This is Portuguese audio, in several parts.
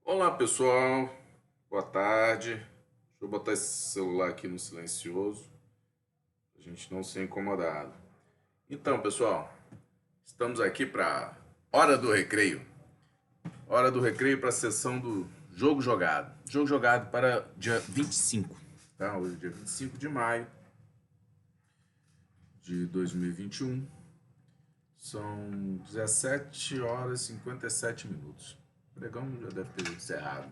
Olá pessoal, boa tarde. Deixa eu botar esse celular aqui no silencioso, pra gente não ser incomodado. Então, pessoal, estamos aqui para hora do recreio. Hora do recreio para a sessão do jogo jogado. Jogo jogado para dia 25, tá? Hoje é dia 25 de maio de 2021. São 17 horas e 57 minutos. O pregão já deve ter encerrado.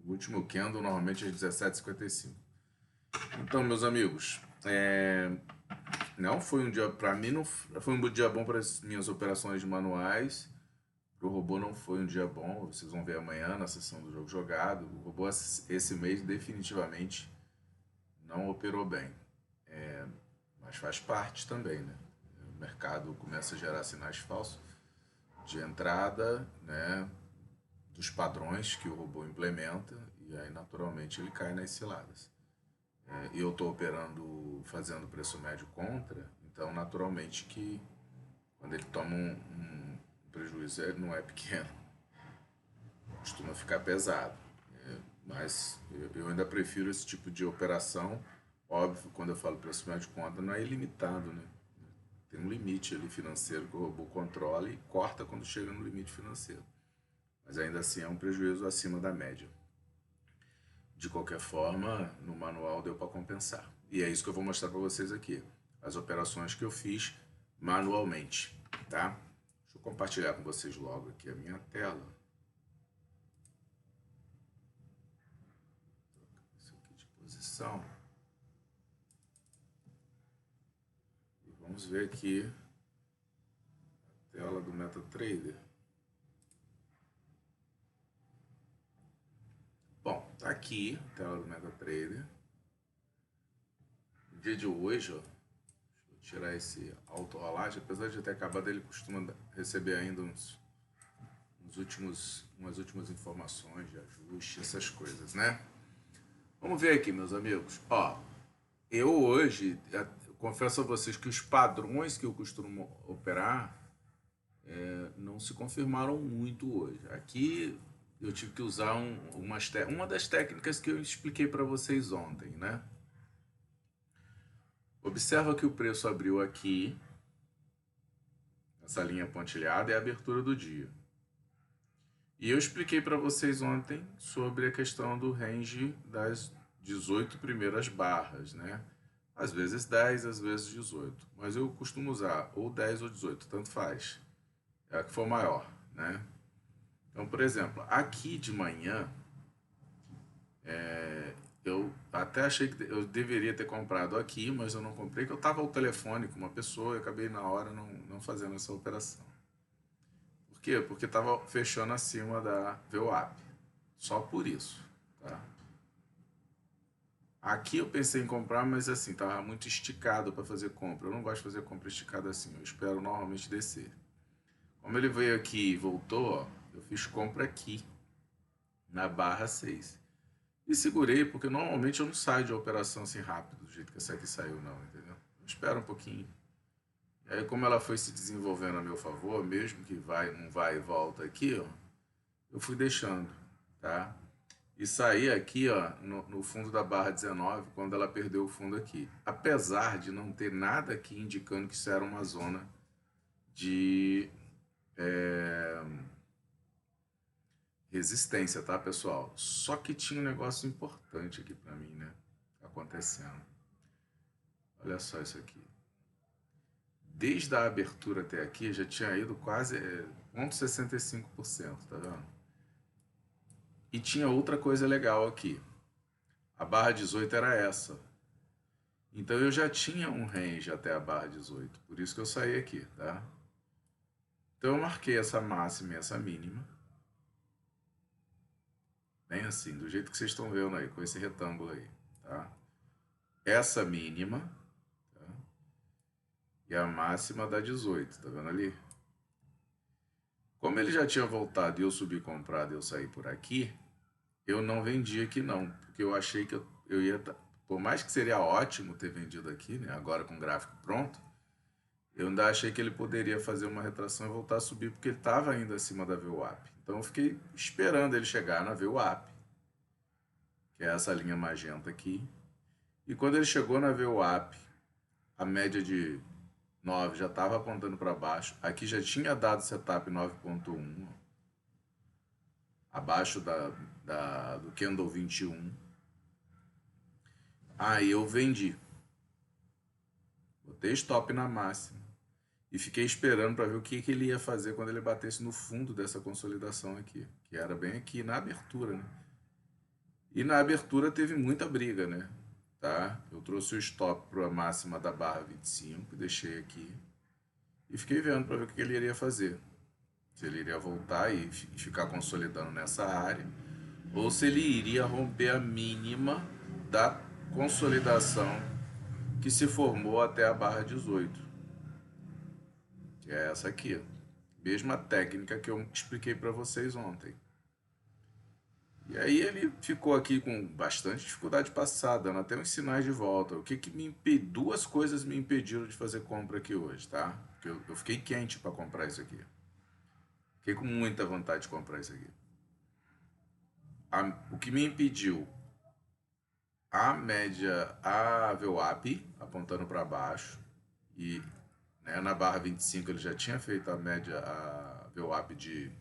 O último candle normalmente é 17h55. Então, meus amigos, não foi um dia para mim, não foi um dia bom para as minhas operações manuais. Para o robô não foi um dia bom. Vocês vão ver amanhã na sessão do jogo jogado. O robô esse mês definitivamente não operou bem, mas faz parte também, né? O mercado começa a gerar sinais falsos de entrada, né? Dos padrões que o robô implementa e aí naturalmente ele cai nas ciladas. E eu estou operando, fazendo preço médio contra, então naturalmente que quando ele toma um prejuízo ele não é pequeno, costuma ficar pesado. Mas eu ainda prefiro esse tipo de operação. Óbvio, quando eu falo preço médio contra, não é ilimitado, né? Tem um limite ali financeiro que o robô controla e corta quando chega no limite financeiro. Mas ainda assim é um prejuízo acima da média. De qualquer forma, no manual deu para compensar. E é isso que eu vou mostrar para vocês aqui. As operações que eu fiz manualmente, tá? Deixa eu compartilhar com vocês logo aqui a minha tela. Isso aqui de posição. E vamos ver aqui a tela do MetaTrader. Bom, tá aqui a tela do MetaTrader. No dia de hoje, ó, deixa eu tirar esse auto-rolagem. Apesar de ter acabado, ele costuma receber ainda umas últimas informações de ajuste, essas coisas, né? Vamos ver aqui, meus amigos. Ó, eu hoje, confesso a vocês que os padrões que eu costumo operar não se confirmaram muito hoje. Aqui eu tive que usar uma das técnicas que eu expliquei para vocês ontem, né? Observa que o preço abriu aqui, essa linha pontilhada é a abertura do dia. E eu expliquei para vocês ontem sobre a questão do range das 18 primeiras barras, né? Às vezes 10, às vezes 18. Mas eu costumo usar ou 10 ou 18, tanto faz. É a que for maior, né? Então, por exemplo, aqui de manhã, eu até achei que eu deveria ter comprado aqui, mas eu não comprei, porque eu estava ao telefone com uma pessoa e acabei na hora não fazendo essa operação. Por quê? Porque estava fechando acima da VWAP. Só por isso, tá? Aqui eu pensei em comprar, mas assim, tava muito esticado para fazer compra. Eu não gosto de fazer compra esticada assim, eu espero normalmente descer. Como ele veio aqui e voltou, ó, eu fiz compra aqui, na barra 6. E segurei, porque normalmente eu não saio de operação assim rápido, do jeito que essa aqui saiu não, entendeu? Eu espero um pouquinho. E aí como ela foi se desenvolvendo a meu favor, mesmo que não vai e volta aqui, ó, eu fui deixando, tá? E saí aqui, ó, no fundo da barra 19, quando ela perdeu o fundo aqui. Apesar de não ter nada aqui indicando que isso era uma zona de resistência, tá, pessoal? Só que tinha um negócio importante aqui pra mim, né? Acontecendo. Olha só isso aqui. Desde a abertura até aqui já tinha ido quase 0,65%, tá vendo? E tinha outra coisa legal aqui. A barra 18 era essa. Então eu já tinha um range até a barra 18, por isso que eu saí aqui, tá? Então eu marquei essa máxima e essa mínima. Bem assim, do jeito que vocês estão vendo aí, com esse retângulo aí, tá? Essa mínima, tá? E a máxima da 18, tá vendo ali? Como ele já tinha voltado e eu subi comprado e eu saí por aqui, eu não vendi aqui não, porque eu achei que eu ia... Por mais que seria ótimo ter vendido aqui, né? Agora com o gráfico pronto, eu ainda achei que ele poderia fazer uma retração e voltar a subir, porque ele estava ainda acima da VWAP. Então eu fiquei esperando ele chegar na VWAP, que é essa linha magenta aqui. E quando ele chegou na VWAP, a média de 9 já estava apontando para baixo. Aqui já tinha dado setup 9.1, abaixo do candle 21. Aí eu vendi. Botei stop na máxima. E fiquei esperando para ver o que ele ia fazer quando ele batesse no fundo dessa consolidação aqui. Que era bem aqui na abertura, né? E na abertura teve muita briga, né? Tá? Eu trouxe o stop para a máxima da barra 25, deixei aqui. E fiquei vendo para ver o que ele iria fazer. Se ele iria voltar e ficar consolidando nessa área, ou se ele iria romper a mínima da consolidação que se formou até a barra 18, que é essa aqui. Mesma técnica que eu expliquei para vocês ontem. E aí ele ficou aqui com bastante dificuldade passada, dando até uns sinais de volta. O que me impediu? Duas coisas me impediram de fazer compra aqui hoje, tá? Porque eu fiquei quente para comprar isso aqui. Fiquei com muita vontade de comprar isso aqui. O que me impediu? A média, a VWAP apontando para baixo. E né, na barra 25 ele já tinha feito a média, a VWAP de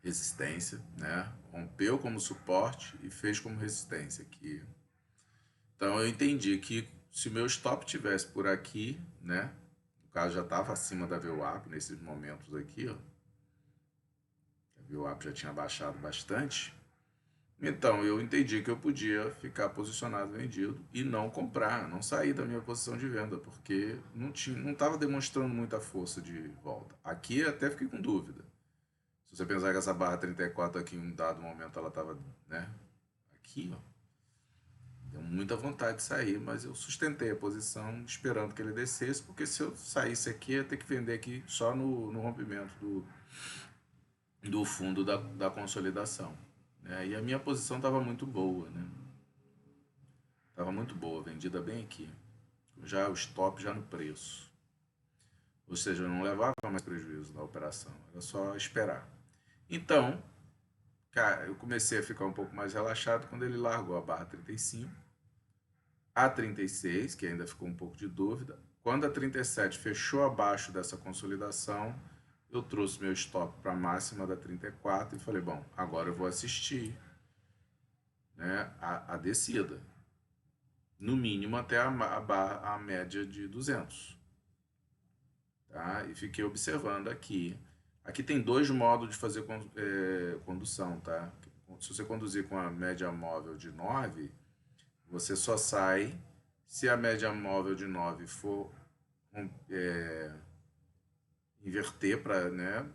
resistência, né? Rompeu como suporte e fez como resistência aqui. Então eu entendi que se meu stop tivesse por aqui, né? No caso já estava acima da VWAP nesses momentos aqui, ó. A VWAP já tinha baixado bastante. Então eu entendi que eu podia ficar posicionado vendido e não comprar, não sair da minha posição de venda, porque não estava demonstrando muita força de volta. Aqui até fiquei com dúvida. Se você pensar que essa barra 34 aqui, em um dado momento, ela estava, né, aqui, ó. Deu muita vontade de sair, mas eu sustentei a posição esperando que ele descesse, porque se eu saísse aqui, ia ter que vender aqui só no rompimento do fundo da consolidação. Né? E a minha posição estava muito boa, né? Estava muito boa, vendida bem aqui. Já o stop já no preço. Ou seja, eu não levava mais prejuízo na operação, era só esperar. Então, cara, eu comecei a ficar um pouco mais relaxado quando ele largou a barra 35, a 36, que ainda ficou um pouco de dúvida. Quando a 37 fechou abaixo dessa consolidação, eu trouxe meu stop para a máxima da 34 e falei, bom, agora eu vou assistir, né, a descida. No mínimo até a média de 200. Tá? E fiquei observando aqui. Aqui tem dois modos de fazer condução, tá? Se você conduzir com a média móvel de 9, você só sai se a média móvel de 9 for inverter para, né,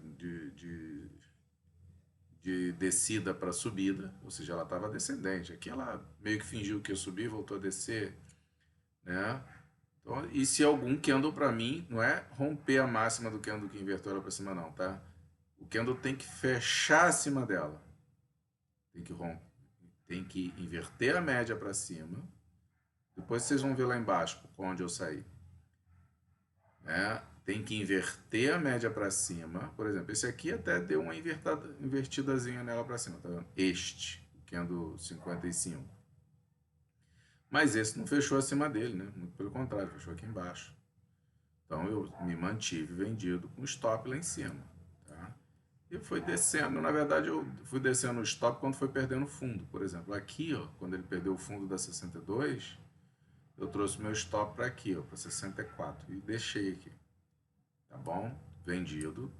de descida para subida, ou seja, ela estava descendente. Aqui ela meio que fingiu que ia subir, voltou a descer, né? Então, e se algum candle para mim não é romper a máxima do candle que inverteu ela para cima não, tá? O candle tem que fechar acima dela. Tem que inverter a média para cima. Depois vocês vão ver lá embaixo onde eu saí. Né? Tem que inverter a média para cima. Por exemplo, esse aqui até deu uma invertidazinha nela para cima, tá vendo? Este, o candle 55. Mas esse não fechou acima dele, né? Muito pelo contrário, fechou aqui embaixo. Então eu me mantive vendido com stop lá em cima. Tá? E foi descendo, na verdade eu fui descendo o stop quando foi perdendo fundo. Por exemplo, aqui, ó, quando ele perdeu o fundo da 62, eu trouxe meu stop para aqui, para 64 e deixei aqui. Tá bom? Vendido.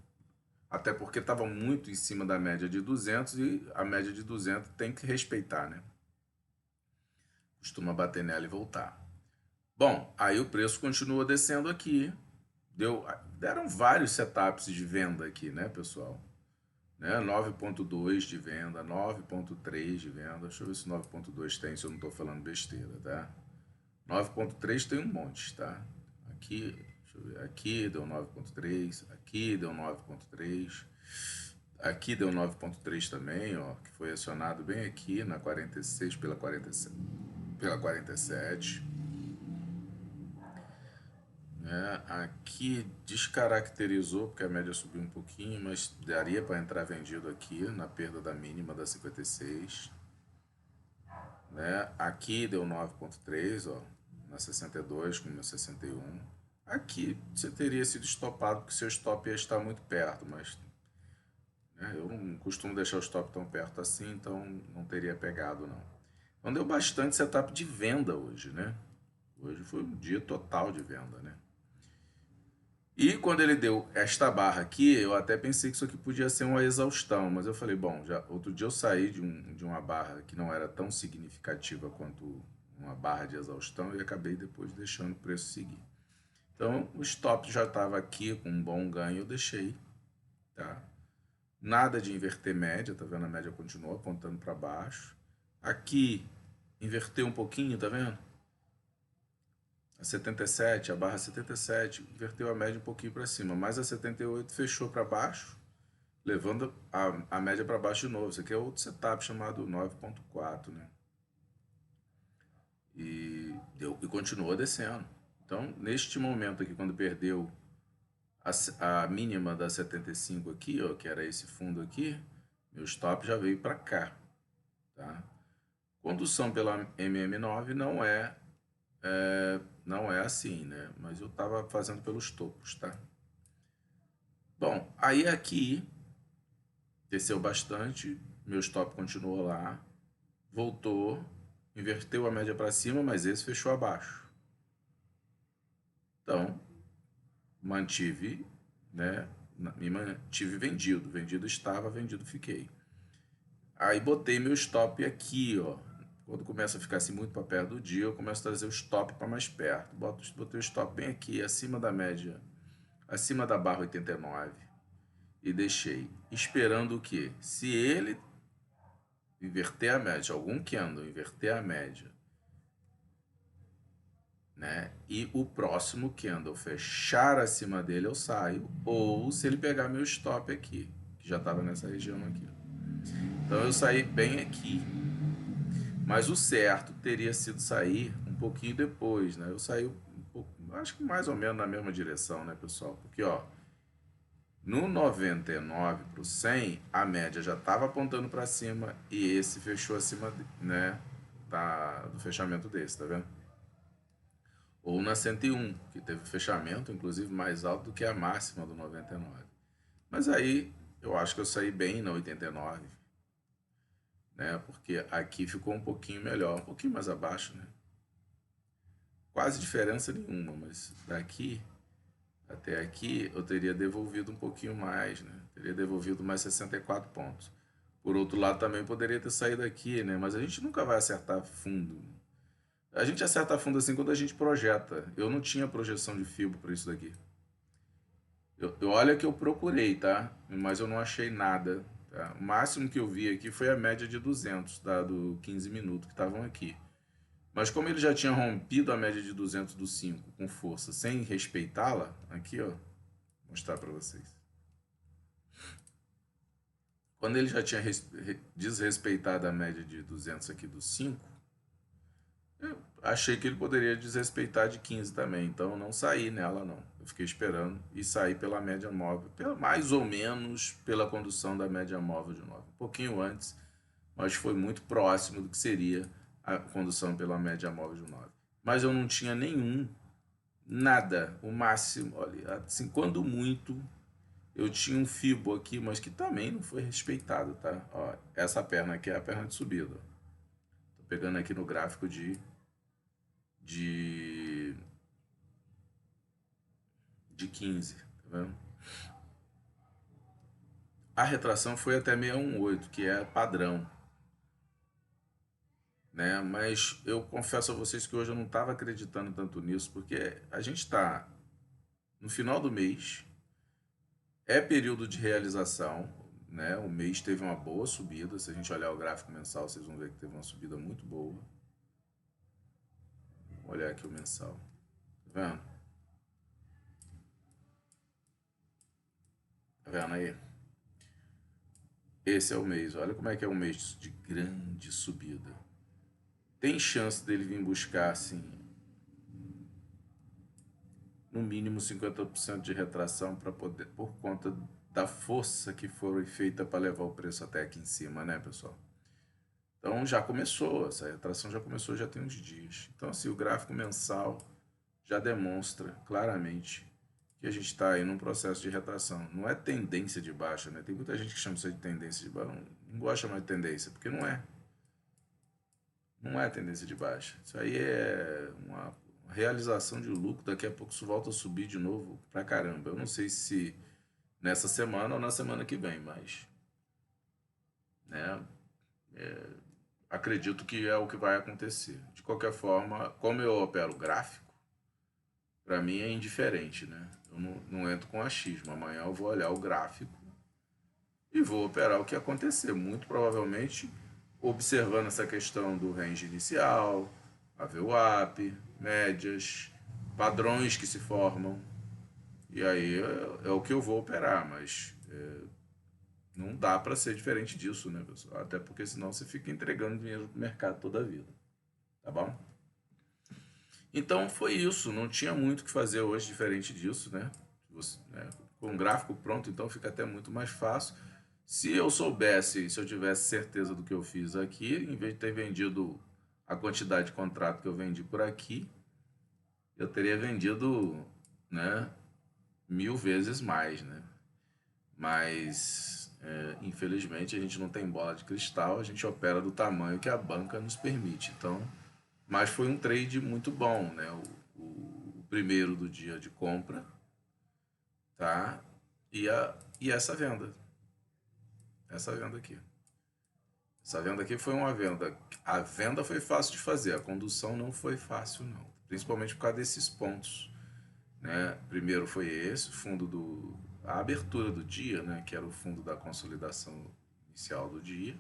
Até porque estava muito em cima da média de 200 e a média de 200 tem que respeitar, né? Costuma bater nela e voltar. Bom, aí o preço continua descendo aqui. Deram vários setups de venda aqui, né, pessoal? Né? 9.2 de venda, 9.3 de venda. Deixa eu ver se 9.2 tem, se eu não estou falando besteira, tá? 9.3 tem um monte, tá? Aqui, deixa eu ver, aqui deu 9.3, aqui deu 9.3, aqui deu 9.3 também, ó, que foi acionado bem aqui na 46 pela 47. né? Aqui descaracterizou, porque a média subiu um pouquinho, mas daria para entrar vendido aqui na perda da mínima da 56, né? Aqui deu 9,3, ó, na 62 com na 61. Aqui você teria sido estopado, porque seu stop ia estar muito perto, mas né, eu não costumo deixar o stop tão perto assim, então não teria pegado não. Então deu bastante setup de venda hoje, né? Hoje foi um dia total de venda, né? E quando ele deu esta barra aqui, eu até pensei que isso aqui podia ser uma exaustão, mas eu falei, bom, já outro dia eu saí de uma barra que não era tão significativa quanto uma barra de exaustão e acabei depois deixando o preço seguir. Então o stop já estava aqui com um bom ganho, eu deixei, tá? Nada de inverter média, tá vendo? A média continua apontando para baixo. Aqui inverteu um pouquinho, tá vendo? A 77, a barra 77, inverteu a média um pouquinho para cima, mas a 78 fechou para baixo, levando a média para baixo de novo. Isso aqui é outro setup chamado 9,4, né? E continuou descendo. Então, neste momento aqui, quando perdeu a mínima da 75 aqui, ó, que era esse fundo aqui, meu stop já veio para cá, tá? Condução pela MM9 não é assim, né? Mas eu estava fazendo pelos topos, tá? Bom, aí aqui desceu bastante, meu stop continuou lá, voltou, inverteu a média para cima, mas esse fechou abaixo. Então, mantive, né? Me mantive vendido. Vendido estava, vendido fiquei. Aí botei meu stop aqui, ó. Quando começa a ficar assim muito para perto do dia, eu começo a trazer o stop para mais perto. Botei o stop bem aqui, acima da média, acima da barra 89. E deixei. Esperando o quê? Se ele inverter a média, algum candle inverter a média, né? E o próximo candle fechar acima dele, eu saio. Ou se ele pegar meu stop aqui, que já estava nessa região aqui. Então eu saí bem aqui. Mas o certo teria sido sair um pouquinho depois, né? Eu saí um pouco, acho que mais ou menos na mesma direção, né, pessoal? Porque, ó, no 99 para o 100, a média já estava apontando para cima e esse fechou acima, né, do fechamento desse, tá vendo? Ou na 101, que teve fechamento, inclusive, mais alto do que a máxima do 99. Mas aí eu acho que eu saí bem na 89, né? Porque aqui ficou um pouquinho melhor, um pouquinho mais abaixo, né? Quase diferença nenhuma, mas daqui até aqui eu teria devolvido um pouquinho mais, né? Teria devolvido mais 64 pontos. Por outro lado, também poderia ter saído aqui, né? Mas a gente nunca vai acertar fundo. A gente acerta fundo assim quando a gente projeta. Eu não tinha projeção de FIBO para isso daqui. Olha que eu procurei, tá? Mas eu não achei nada. Tá? O máximo que eu vi aqui foi a média de 200, dado 15 minutos que estavam aqui. Mas como ele já tinha rompido a média de 200 do 5 com força, sem respeitá-la, aqui ó, vou mostrar para vocês. Quando ele já tinha desrespeitado a média de 200 aqui do 5, eu achei que ele poderia desrespeitar de 15 também, então eu não saí nela não. Eu fiquei esperando e saí pela média móvel, mais ou menos pela condução da média móvel de 9. Um pouquinho antes, mas foi muito próximo do que seria a condução pela média móvel de 9. Mas eu não tinha nenhum, nada, o máximo, olha, assim, quando muito, eu tinha um fibo aqui, mas que também não foi respeitado, tá? Ó, essa perna aqui é a perna de subida. Tô pegando aqui no gráfico de, de 15, tá vendo? A retração foi até 618, que é padrão, né? Mas eu confesso a vocês que hoje eu não estava acreditando tanto nisso, porque a gente está no final do mês, é período de realização, né? O mês teve uma boa subida. Se a gente olhar o gráfico mensal, vocês vão ver que teve uma subida muito boa. Vou olhar aqui o mensal. Tá vendo? Tá vendo aí? Esse é o mês. Olha como é que é um mês de grande subida. Tem chance dele vir buscar, assim, no mínimo 50% de retração para poder, por conta da força que foi feita para levar o preço até aqui em cima, né, pessoal? Então já começou, essa retração já começou, já tem uns dias. Então, assim, o gráfico mensal já demonstra claramente que a gente está aí num processo de retração. Não é tendência de baixa, né? Tem muita gente que chama isso de tendência de baixa, não gosta de chamar de tendência, porque não é. Não é tendência de baixa. Isso aí é uma realização de lucro. Daqui a pouco isso volta a subir de novo pra caramba. Eu não sei se nessa semana ou na semana que vem, mas, né, acredito que é o que vai acontecer. De qualquer forma, como eu opero gráfico, para mim é indiferente, né? Eu não entro com achismo. Amanhã eu vou olhar o gráfico e vou operar o que acontecer. Muito provavelmente observando essa questão do range inicial, a VWAP, médias, padrões que se formam. E aí é o que eu vou operar, mas não dá para ser diferente disso, né, pessoal? Até porque senão você fica entregando dinheiro pro mercado toda a vida, tá bom? Então foi isso, não tinha muito o que fazer hoje diferente disso, né? Com o gráfico pronto, então fica até muito mais fácil. Se eu soubesse, se eu tivesse certeza do que eu fiz aqui, em vez de ter vendido a quantidade de contrato que eu vendi por aqui, eu teria vendido, né, 1000 vezes mais, né? Mas, infelizmente, a gente não tem bola de cristal, a gente opera do tamanho que a banca nos permite. Então, mas foi um trade muito bom, né? O primeiro do dia de compra, tá? E essa venda. Essa venda aqui. Essa venda aqui foi uma venda. A venda foi fácil de fazer, a condução não foi fácil, não. Principalmente por causa desses pontos, né? Primeiro foi esse, o fundo a abertura do dia, né? Que era o fundo da consolidação inicial do dia,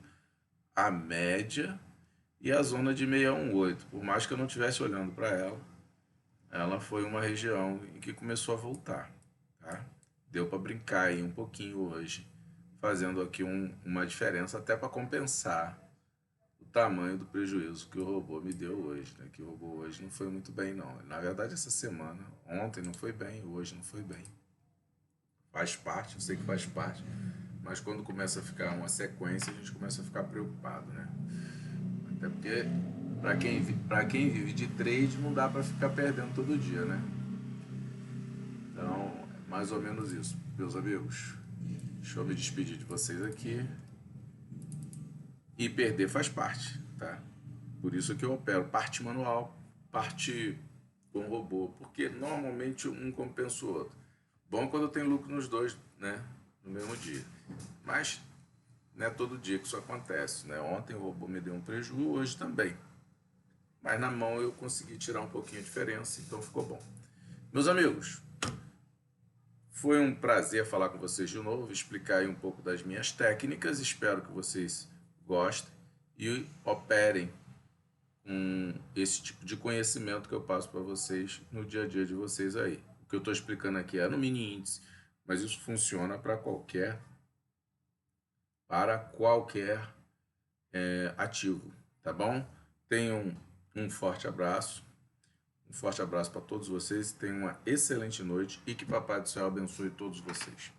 a média e a zona de 618. Por mais que eu não estivesse olhando para ela, ela foi uma região em que começou a voltar, tá? Deu para brincar aí um pouquinho hoje, fazendo aqui uma diferença até para compensar o tamanho do prejuízo que o robô me deu hoje, né? Que o robô hoje não foi muito bem, não. Na verdade, essa semana, ontem não foi bem, hoje não foi bem. Faz parte, eu sei que faz parte, mas quando começa a ficar uma sequência, a gente começa a ficar preocupado, né? Até porque para quem vive de trade não dá para ficar perdendo todo dia, né? Então, é mais ou menos isso, meus amigos. Deixa eu me despedir de vocês aqui. E perder faz parte, tá? Por isso que eu opero parte manual, parte com robô, porque normalmente um compensa o outro. Bom quando eu tenho lucro nos dois, né? No mesmo dia. Mas não é todo dia que isso acontece, né? Ontem o robô me deu um prejuízo, hoje também. Mas na mão eu consegui tirar um pouquinho a diferença, então ficou bom. Meus amigos, foi um prazer falar com vocês de novo, explicar aí um pouco das minhas técnicas. Espero que vocês gostem e operem com esse tipo de conhecimento que eu passo para vocês no dia a dia de vocês aí. O que eu estou explicando aqui é no mini índice, mas isso funciona para qualquer ativo, tá bom? Tenham um forte abraço. Um forte abraço para todos vocês. Tenham uma excelente noite e que Papai do Céu abençoe todos vocês.